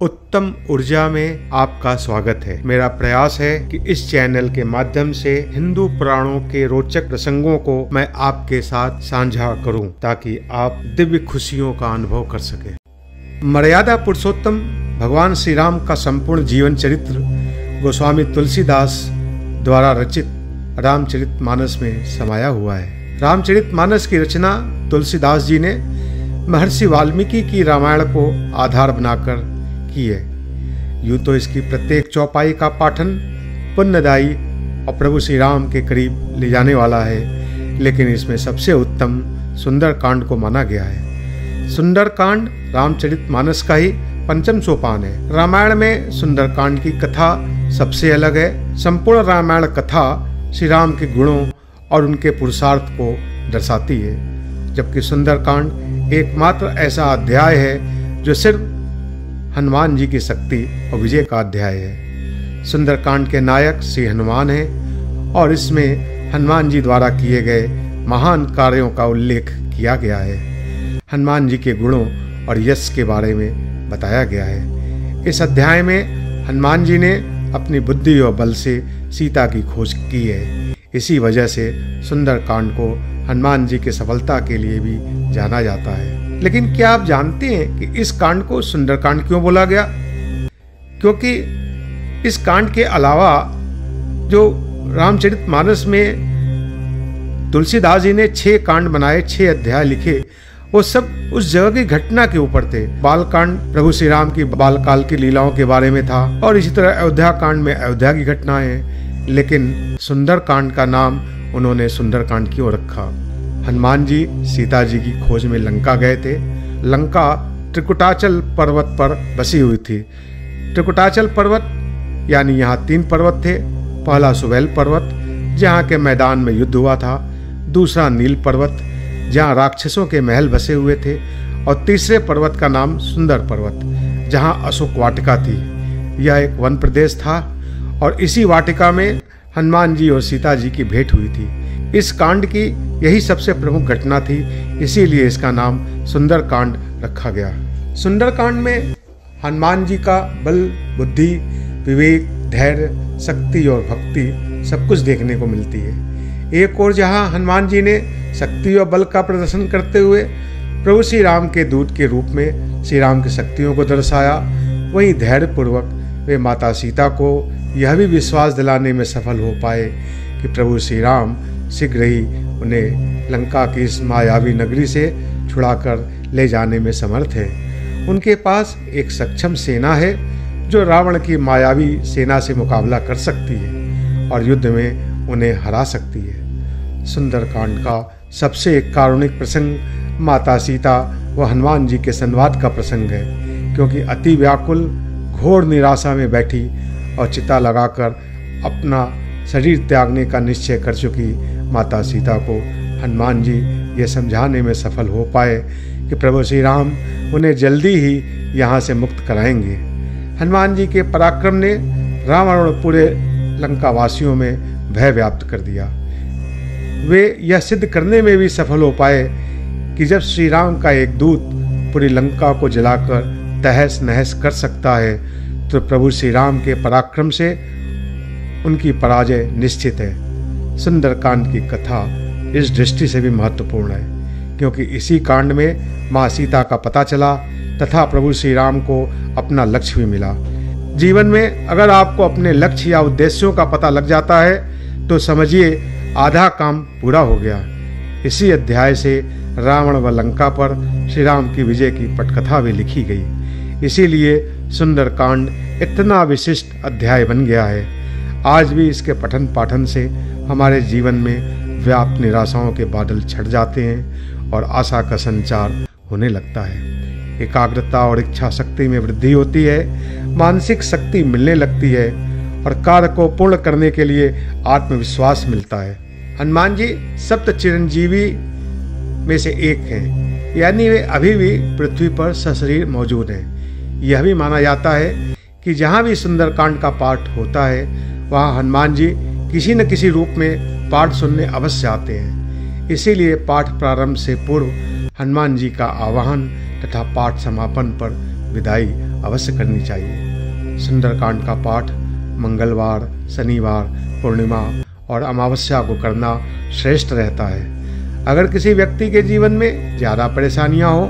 उत्तम ऊर्जा में आपका स्वागत है। मेरा प्रयास है कि इस चैनल के माध्यम से हिंदू पुराणों के रोचक प्रसंगों को मैं आपके साथ साझा करूं, ताकि आप दिव्य खुशियों का अनुभव कर सकें। मर्यादा पुरुषोत्तम भगवान श्री राम का संपूर्ण जीवन चरित्र गोस्वामी तुलसीदास द्वारा रचित रामचरितमानस में समाया हुआ है। रामचरितमानस की रचना तुलसीदास जी ने महर्षि वाल्मीकि की रामायण को आधार बनाकर की है। यूं तो इसकी प्रत्येक चौपाई का पाठन पुण्यदायी और प्रभु श्री राम के करीब ले जाने वाला है, लेकिन इसमें सबसे उत्तम सुंदर कांड को माना गया है। सुंदर कांड रामचरितमानस का ही पंचम सोपान है। रामायण में सुंदर कांड की कथा सबसे अलग है। संपूर्ण रामायण कथा श्री राम के गुणों और उनके पुरुषार्थ को दर्शाती है, जबकि सुंदर कांड एकमात्र ऐसा अध्याय है जो सिर्फ हनुमान जी की शक्ति और विजय का अध्याय है। सुंदरकांड के नायक श्री हनुमान हैं और इसमें हनुमान जी द्वारा किए गए महान कार्यों का उल्लेख किया गया है। हनुमान जी के गुणों और यश के बारे में बताया गया है। इस अध्याय में हनुमान जी ने अपनी बुद्धि और बल से सीता की खोज की है। इसी वजह से सुंदरकांड को हनुमान जी की सफलता के लिए भी जाना जाता है। लेकिन क्या आप जानते हैं कि इस कांड को सुंदरकांड क्यों बोला गया? क्योंकि इस कांड के अलावा जो रामचरितमानस में तुलसीदास जी ने 6 कांड बनाए, 6 अध्याय लिखे, वो सब उस जगह की घटना के ऊपर थे। बालकांड प्रभु श्री राम की बालकाल की लीलाओं के बारे में था, और इसी तरह अयोध्या कांड में अयोध्या की घटनाएं हैं। लेकिन सुंदरकांड का नाम उन्होंने सुंदरकांड क्यों रखा? हनुमान जी सीता जी की खोज में लंका गए थे। लंका त्रिकुटाचल पर्वत पर बसी हुई थी। त्रिकुटाचल पर्वत यानी यहाँ 3 पर्वत थे। पहला सुबेल पर्वत, जहाँ के मैदान में युद्ध हुआ था। दूसरा नील पर्वत, जहाँ राक्षसों के महल बसे हुए थे। और तीसरे पर्वत का नाम सुंदर पर्वत, जहाँ अशोक वाटिका थी। यह एक वन प्रदेश था और इसी वाटिका में हनुमान जी और सीता जी की भेंट हुई थी। इस कांड की यही सबसे प्रमुख घटना थी, इसीलिए इसका नाम सुंदरकांड रखा गया। सुंदरकांड में हनुमान जी का बल, बुद्धि, विवेक, धैर्य, शक्ति और भक्ति सब कुछ देखने को मिलती है। एक और जहां हनुमान जी ने शक्ति और बल का प्रदर्शन करते हुए प्रभु श्री राम के दूत के रूप में श्री राम की शक्तियों को दर्शाया, वहीं धैर्यपूर्वक वे माता सीता को यह भी विश्वास दिलाने में सफल हो पाए कि प्रभु श्री राम शीघ्र ही उन्हें लंका की इस मायावी नगरी से छुड़ाकर ले जाने में समर्थ है। उनके पास एक सक्षम सेना है जो रावण की मायावी सेना से मुकाबला कर सकती है और युद्ध में उन्हें हरा सकती है। सुंदरकांड का सबसे एक कारुणिक प्रसंग माता सीता व हनुमान जी के संवाद का प्रसंग है, क्योंकि अति व्याकुल घोर निराशा में बैठी और चिता लगाकर अपना शरीर त्यागने का निश्चय कर चुकी माता सीता को हनुमान जी ये समझाने में सफल हो पाए कि प्रभु श्री राम उन्हें जल्दी ही यहाँ से मुक्त कराएंगे। हनुमान जी के पराक्रम ने रावण और पूरे लंका वासियों में भय व्याप्त कर दिया। वे यह सिद्ध करने में भी सफल हो पाए कि जब श्री राम का एक दूत पूरी लंका को जलाकर तहस नहस कर सकता है, तो प्रभु श्री राम के पराक्रम से उनकी पराजय निश्चित है। सुंदरकांड की कथा इस दृष्टि से भी महत्वपूर्ण है, क्योंकि इसी कांड में माँ सीता का पता चला तथा प्रभु श्री राम को अपना लक्ष्य भी मिला। जीवन में अगर आपको अपने लक्ष्य या उद्देश्यों का पता लग जाता है तो समझिए आधा काम पूरा हो गया। इसी अध्याय से रावण व लंका पर श्री राम की विजय की पटकथा भी लिखी गई। इसीलिए सुंदरकांड इतना विशिष्ट अध्याय बन गया है। आज भी इसके पठन पाठन से हमारे जीवन में व्याप्त निराशाओं के बादल छट जाते हैं और आशा का संचार होने लगता है। एकाग्रता और इच्छा शक्ति में वृद्धि होती है, मानसिक शक्ति मिलने लगती है और कार्य को पूर्ण करने के लिए आत्मविश्वास मिलता है। हनुमान जी सप्त चिरंजीवी में से एक हैं, यानी वे अभी भी पृथ्वी पर सशरीर मौजूद हैं। यह भी माना जाता है कि जहाँ भी सुंदरकांड का पाठ होता है वहाँ हनुमान जी किसी न किसी रूप में पाठ सुनने अवश्य आते हैं। इसीलिए पाठ प्रारंभ से पूर्व हनुमान जी का आवाहन तथा पाठ समापन पर विदाई अवश्य करनी चाहिए। सुंदरकांड का पाठ मंगलवार, शनिवार, पूर्णिमा और अमावस्या को करना श्रेष्ठ रहता है। अगर किसी व्यक्ति के जीवन में ज़्यादा परेशानियां हो,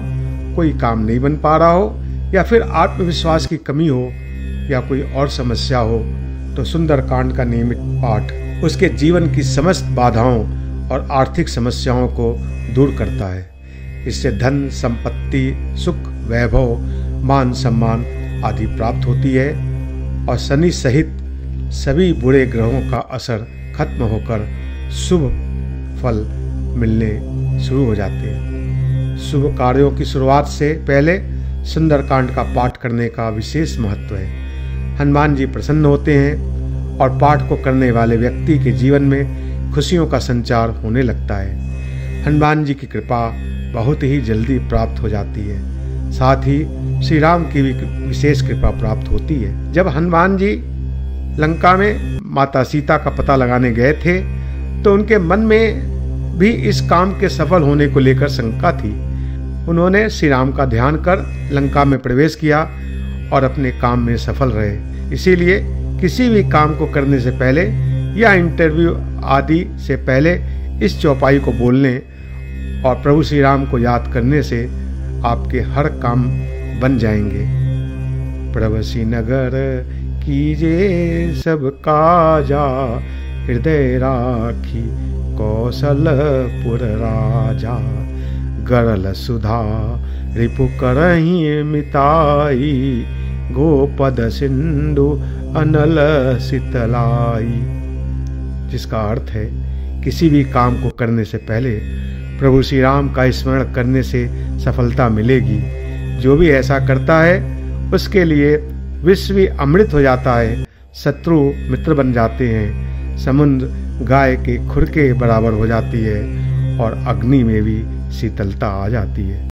कोई काम नहीं बन पा रहा हो या फिर आत्मविश्वास की कमी हो या कोई और समस्या हो, तो सुंदरकांड का नियमित पाठ उसके जीवन की समस्त बाधाओं और आर्थिक समस्याओं को दूर करता है। इससे धन, संपत्ति, सुख, वैभव, मान सम्मान आदि प्राप्त होती है और शनि सहित सभी बुरे ग्रहों का असर खत्म होकर शुभ फल मिलने शुरू हो जाते हैं। शुभ कार्यों की शुरुआत से पहले सुंदरकांड का पाठ करने का विशेष महत्व है। हनुमान जी प्रसन्न होते हैं और पाठ को करने वाले व्यक्ति के जीवन में खुशियों का संचार होने लगता है। हनुमान जी की कृपा बहुत ही जल्दी प्राप्त हो जाती है। साथ ही श्री राम की भी विशेष कृपा प्राप्त होती है। जब हनुमान जी लंका में माता सीता का पता लगाने गए थे तो उनके मन में भी इस काम के सफल होने को लेकर शंका थी। उन्होंने श्री राम का ध्यान कर लंका में प्रवेश किया और अपने काम में सफल रहे। इसीलिए किसी भी काम को करने से पहले या इंटरव्यू आदि से पहले इस चौपाई को बोलने और प्रभु श्री राम को याद करने से आपके हर काम बन जाएंगे। प्रभु नगर कीजे सब काजा, हृदय राखी कौशलपुर राजा। गरल सुधा रिपु करही मिताई, गोपद सिंधु अनल शीतलाई। जिसका अर्थ है किसी भी काम को करने से पहले प्रभु श्री राम का स्मरण करने से सफलता मिलेगी। जो भी ऐसा करता है उसके लिए विश्व भी अमृत हो जाता है, शत्रु मित्र बन जाते हैं, समुद्र गाय के खुर के बराबर हो जाती है और अग्नि में भी शीतलता आ जाती है।